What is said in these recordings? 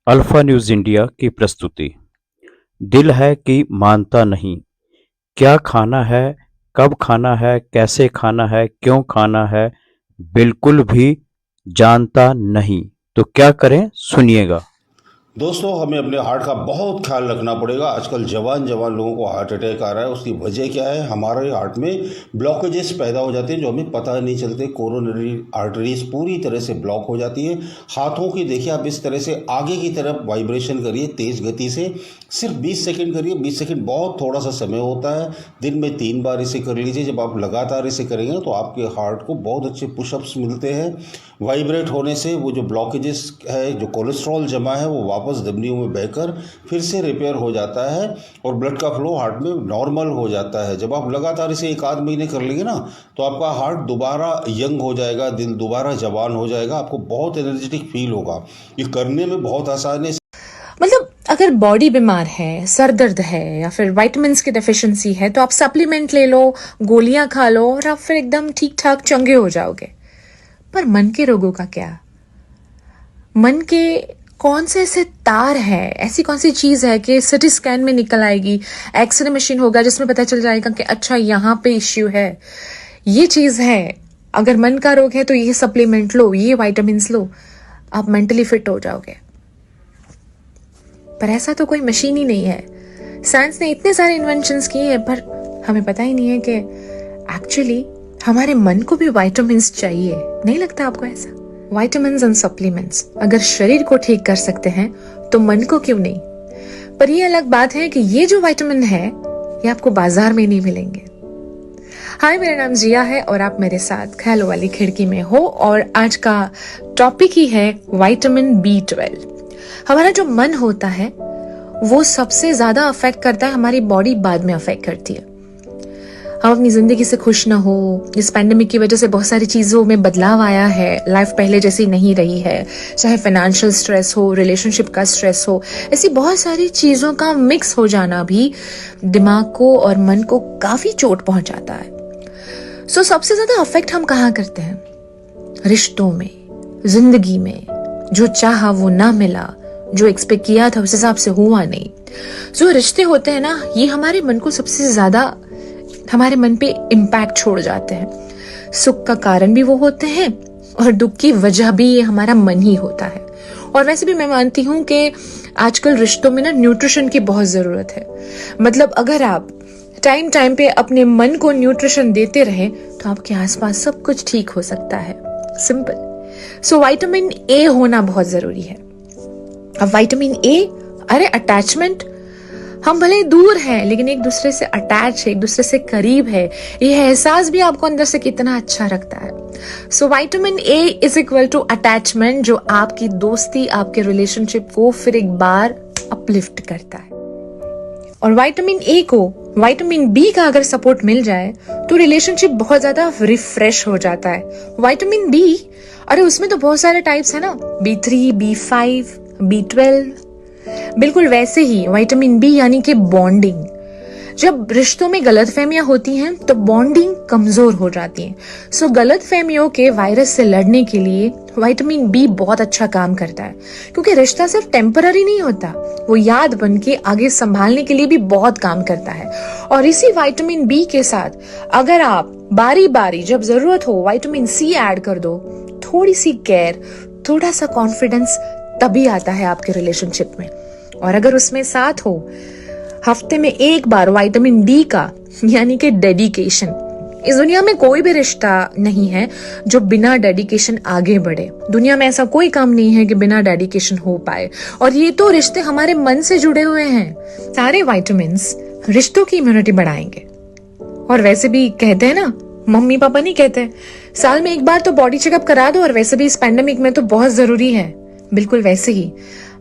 Alpha news India की प्रस्तुति। दिल है कि मानता नहीं। क्या खाना है, कब खाना है, कैसे खाना है, क्यों खाना है, बिल्कुल भी जानता नहीं। तो क्या करें, सुनिएगा। दोस्तों, हमें अपने हार्ट का बहुत ख्याल रखना पड़ेगा। आजकल जवान जवान लोगों को हार्ट अटैक आ रहा है। उसकी वजह क्या है? हमारे हार्ट में ब्लॉकेजेस पैदा हो जाते हैं जो हमें पता नहीं चलते। कोरोनरी आर्टरीज पूरी तरह से ब्लॉक हो जाती है। हाथों की देखिए, आप इस तरह से आगे की तरफ वाइब्रेशन करिए तेज़ गति से। सिर्फ 20 सेकंड करिए। 20 सेकंड बहुत थोड़ा सा समय होता है। दिन में 3 बार इसे कर लीजिए। जब आप लगातार इसे करेंगे तो आपके हार्ट को बहुत अच्छे पुशअप्स मिलते हैं। वाइब्रेट होने से वो जो ब्लॉकेजेस है, जो कोलेस्ट्रॉल जमा है, वो वापस धमनियों में बहकर फिर से रिपेयर हो जाता है और ब्लड का फ्लो हार्ट में नॉर्मल हो जाता है। जब आप लगातार इसे 1 आध महीने कर लेंगे ना, तो आपका हार्ट दोबारा यंग हो जाएगा, दिल दोबारा जवान हो जाएगा, आपको बहुत एनर्जेटिक फील होगा। ये करने में बहुत आसान है। मतलब अगर बॉडी बीमार है, सर दर्द है या फिर विटामिन्स की डेफिशिएंसी है तो आप सप्लीमेंट ले लो, गोलियां खा लो और आप फिर एकदम ठीक ठाक चंगे हो जाओगे। पर मन के रोगों का क्या? मन के कौन से ऐसे तार है, ऐसी कौन सी चीज है कि सिटी स्कैन में निकल आएगी, एक्सरे मशीन होगा जिसमें पता चल जाएगा कि अच्छा यहाँ पे इश्यू है, ये चीज है। अगर मन का रोग है तो ये सप्लीमेंट लो, ये विटामिन्स लो, आप मेंटली फिट हो जाओगे। पर ऐसा तो कोई मशीन ही नहीं है। साइंस ने इतने सारे इन्वेंशंस किए हैं पर हमें पता ही नहीं है कि एक्चुअली हमारे मन को भी विटामिन्स चाहिए। नहीं लगता आपको ऐसा? विटामिन्स एंड सप्लीमेंट्स अगर शरीर को ठीक कर सकते हैं तो मन को क्यों नहीं? पर ये अलग बात है कि ये जो विटामिन है ये आपको बाजार में नहीं मिलेंगे। हाय, मेरा नाम जिया है और आप मेरे साथ ख्यालों वाली खिड़की में हो और आज का टॉपिक ही है विटामिन B12। हमारा जो मन होता है वो सबसे ज्यादा अफेक्ट करता है, हमारी बॉडी बाद में अफेक्ट करती है। हम अपनी जिंदगी से खुश ना हो, इस पैंडेमिक की वजह से बहुत सारी चीजों में बदलाव आया है, लाइफ पहले जैसी नहीं रही है, चाहे फाइनेंशियल स्ट्रेस हो, रिलेशनशिप का स्ट्रेस हो, ऐसी बहुत सारी चीजों का मिक्स हो जाना भी दिमाग को और मन को काफी चोट पहुंचाता है। सो सबसे ज्यादा अफेक्ट हम कहाँ करते हैं? रिश्तों में, जिंदगी में। जो चाहा वो ना मिला, जो एक्सपेक्ट किया था उस हिसाब से हुआ नहीं। जो रिश्ते होते हैं ना, ये हमारे मन को सबसे ज्यादा, हमारे मन पे इम्पैक्ट छोड़ जाते हैं। सुख का कारण भी वो होते हैं और दुख की वजह भी ये हमारा मन ही होता है। और वैसे भी मैं मानती हूँ कि आजकल रिश्तों में ना न्यूट्रिशन की बहुत जरूरत है। मतलब अगर आप टाइम टाइम पे अपने मन को न्यूट्रिशन देते रहे तो आपके आसपास सब कुछ ठीक हो सकता है। सिंपल। सो विटामिन ए होना बहुत जरूरी है। अब विटामिन ए, अरे अटैचमेंट, हम भले दूर हैं लेकिन एक दूसरे से अटैच है, एक दूसरे से करीब है, ये एहसास भी आपको अंदर से कितना अच्छा रखता है। So vitamin A is equal to attachment, जो आपकी दोस्ती, आपके रिलेशनशिप को फिर एक बार अपलिफ्ट करता है। और विटामिन ए को विटामिन बी का अगर सपोर्ट मिल जाए तो रिलेशनशिप बहुत ज्यादा रिफ्रेश हो जाता है। विटामिन बी, अरे उसमें तो बहुत सारे टाइप्स है ना, B3, B5, B12। बिल्कुल वैसे ही विटामिन बी यानी कि बॉन्डिंग। जब रिश्तों में गलतफहमियां होती हैं तो बॉन्डिंग कमजोर हो जाती है। सो गलतफहमियों के वायरस से लड़ने के लिए विटामिन बी बहुत अच्छा काम करता है, क्योंकि रिश्ता सिर्फ टेम्पररी नहीं होता, वो याद बन के आगे संभालने के लिए भी बहुत काम करता है। और इसी विटामिन बी के साथ अगर आप बारी बारी जब जरूरत हो विटामिन सी ऐड कर दो, थोड़ी सी केयर, थोड़ा सा कॉन्फिडेंस तभी आता है आपके रिलेशनशिप में। और अगर उसमें साथ हो हफ्ते में एक बार विटामिन डी का, यानी कि डेडिकेशन। इस दुनिया में कोई भी रिश्ता नहीं है जो बिना डेडिकेशन आगे बढ़े। दुनिया में ऐसा कोई काम नहीं है कि बिना डेडिकेशन हो पाए। और ये तो रिश्ते हमारे मन से जुड़े हुए हैं। सारे विटामिन्स रिश्तों की इम्यूनिटी बढ़ाएंगे। और वैसे भी कहते हैं ना, मम्मी पापा नहीं कहते, साल में एक बार तो बॉडी चेकअप करा दो, और वैसे भी इस पैंडेमिक में तो बहुत जरूरी है। बिल्कुल वैसे ही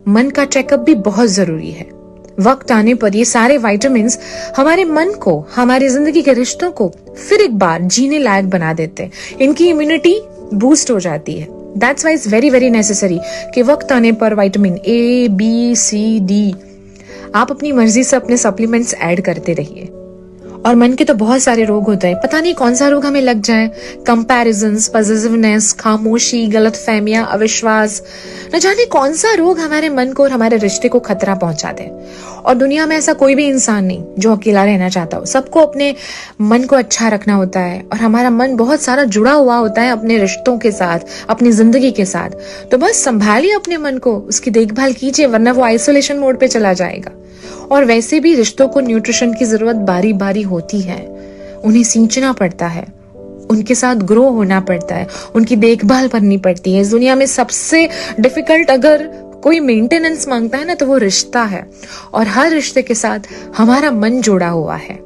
मन का चेकअप भी बहुत जरूरी है। वक्त आने पर ये सारे विटामिन्स हमारे मन को, हमारी जिंदगी के रिश्तों को फिर एक बार जीने लायक बना देते हैं। इनकी इम्यूनिटी बूस्ट हो जाती है। That's why it's very very necessary कि वक्त आने पर vitamin A, B, C, D आप अपनी मर्जी से अपने सप्लीमेंट्स ऐड करते रहिए। और मन के तो बहुत सारे रोग होते हैं, पता नहीं कौन सा रोग हमें लग जाए। कंपैरिजंस, पॉजिटिवनेस, खामोशी, गलतफहमियां, अविश्वास, न जाने कौन सा रोग हमारे मन को और हमारे रिश्ते को खतरा पहुंचा दे। और दुनिया में ऐसा कोई भी इंसान नहीं जो अकेला रहना चाहता हो। सबको अपने मन को अच्छा रखना होता है और हमारा मन बहुत सारा जुड़ा हुआ होता है अपने रिश्तों के साथ, अपनी जिंदगी के साथ। तो बस संभालिए अपने मन को, उसकी देखभाल कीजिए, वरना वो आइसोलेशन मोड पे चला जाएगा। और वैसे भी रिश्तों को न्यूट्रिशन की जरूरत बारी बारी होती है, उन्हें सींचना पड़ता है, उनके साथ ग्रो होना पड़ता है, उनकी देखभाल करनी पड़ती है। इस दुनिया में सबसे डिफिकल्ट अगर कोई मेंटेनेंस मांगता है ना तो वो रिश्ता है, और हर रिश्ते के साथ हमारा मन जुड़ा हुआ है।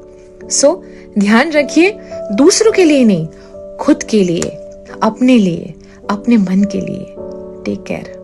सो ध्यान रखिए, दूसरों के लिए नहीं, खुद के लिए, अपने लिए, अपने मन के लिए। Take care.